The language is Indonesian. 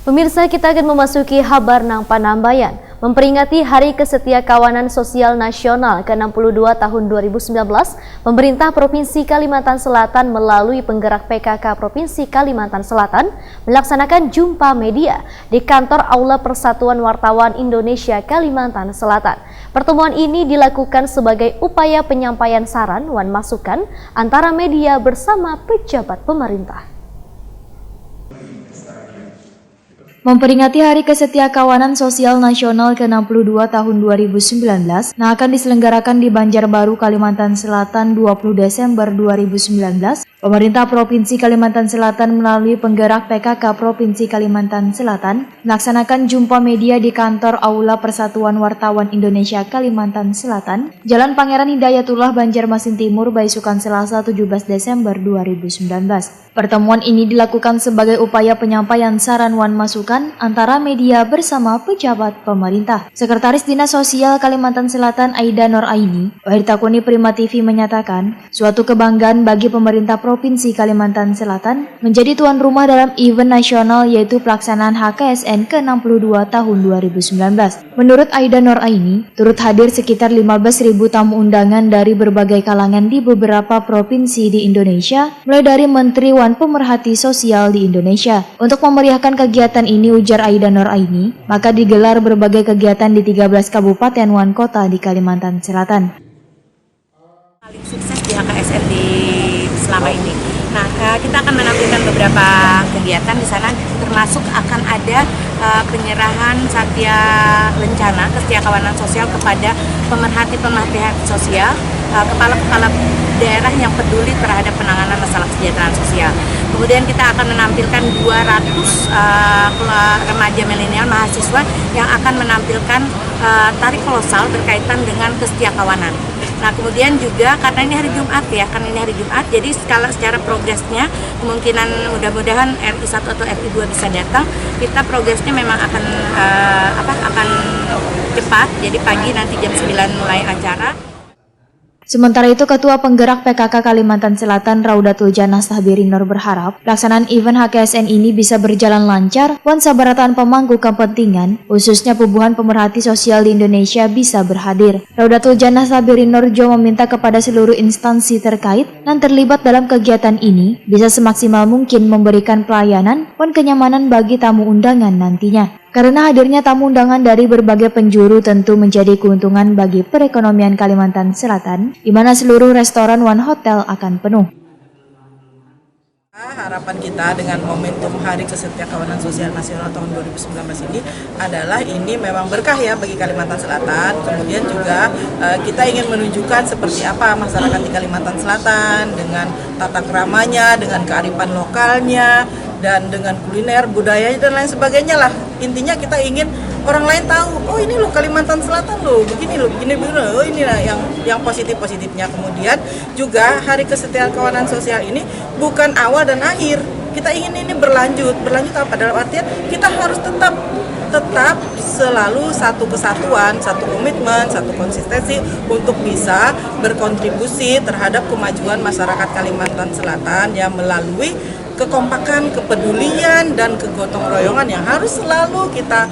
Pemirsa, kita akan memasuki kabar nang Panambayan. Memperingati Hari Kesetiakawanan Sosial Nasional ke-62 tahun 2019, pemerintah Provinsi Kalimantan Selatan melalui penggerak PKK Provinsi Kalimantan Selatan melaksanakan jumpa media di kantor Aula Persatuan Wartawan Indonesia Kalimantan Selatan. Pertemuan ini dilakukan sebagai upaya penyampaian saran dan masukan antara media bersama pejabat pemerintah. Memperingati Hari Kesetiakawanan Sosial Nasional ke-62 tahun 2019 yang akan diselenggarakan di Banjarbaru, Kalimantan Selatan 20 Desember 2019, pemerintah Provinsi Kalimantan Selatan melalui penggerak PKK Provinsi Kalimantan Selatan melaksanakan jumpa media di kantor Aula Persatuan Wartawan Indonesia Kalimantan Selatan, Jalan Pangeran Hidayatullah, Banjarmasin Timur, Baisukan, Selasa 17 Desember 2019. Pertemuan ini dilakukan sebagai upaya penyampaian saran dan masukan antara media bersama pejabat pemerintah. Sekretaris Dinas Sosial Kalimantan Selatan Aida Nur Aini, Wahid Takuni Prima TV menyatakan, suatu kebanggaan bagi pemerintah Provinsi Kalimantan Selatan menjadi tuan rumah dalam event nasional yaitu pelaksanaan HKSN ke-62 tahun 2019. Menurut Aida Nur Aini, turut hadir sekitar 15.000 tamu undangan dari berbagai kalangan di beberapa provinsi di Indonesia, mulai dari Menteri Wan Pemerhati Sosial di Indonesia. Untuk memeriahkan kegiatan ini, ujar Aida Nur Aini, maka digelar berbagai kegiatan di 13 kabupaten dan kota di Kalimantan Selatan. Paling sukses di HKSN selama ini. Nah, kita akan menampilkan beberapa kegiatan di sana, termasuk akan ada penyerahan Satya Lencana Kesetiakawanan Sosial kepada pemerhati sosial, kepala-kepala daerah yang peduli terhadap penanganan masalah kesejahteraan sosial. Kemudian kita akan menampilkan 200 remaja milenial mahasiswa yang akan menampilkan tari kolosal berkaitan dengan kesetiakawanan. Nah, kemudian juga karena ini hari Jumat jadi secara progresnya kemungkinan mudah-mudahan RI 1 atau RI 2 bisa datang. Kita progresnya memang akan cepat, jadi pagi nanti jam 9 mulai acara. Sementara itu, Ketua Penggerak PKK Kalimantan Selatan Raudatul Janah Sahbiri Nur berharap pelaksanaan event HKSN ini bisa berjalan lancar dan sabaratan pemangku kepentingan, khususnya Pubuhan Pemerhati Sosial di Indonesia bisa berhadir. Raudatul Janah Sahbiri Nur juga meminta kepada seluruh instansi terkait yang terlibat dalam kegiatan ini bisa semaksimal mungkin memberikan pelayanan dan kenyamanan bagi tamu undangan nantinya. Karena hadirnya tamu undangan dari berbagai penjuru tentu menjadi keuntungan bagi perekonomian Kalimantan Selatan, di mana seluruh restoran dan hotel akan penuh. Harapan kita dengan momentum Hari Kesetiakawanan Sosial Nasional tahun 2019 ini adalah ini memang berkah ya bagi Kalimantan Selatan. Kemudian juga kita ingin menunjukkan seperti apa masyarakat di Kalimantan Selatan dengan tata keramanya, dengan kearifan lokalnya, dan dengan kuliner, budayanya dan lain sebagainya lah. Intinya kita ingin orang lain tahu, oh ini loh Kalimantan Selatan loh, begini loh, oh inilah yang positif-positifnya. Kemudian juga Hari Kesetiakawanan Sosial ini bukan awal dan akhir. Kita ingin ini berlanjut apa? Dalam artian kita harus tetap selalu satu kesatuan, satu komitmen, satu konsistensi untuk bisa berkontribusi terhadap kemajuan masyarakat Kalimantan Selatan yang melalui kekompakan, kepedulian, dan kegotong royongan yang harus selalu kita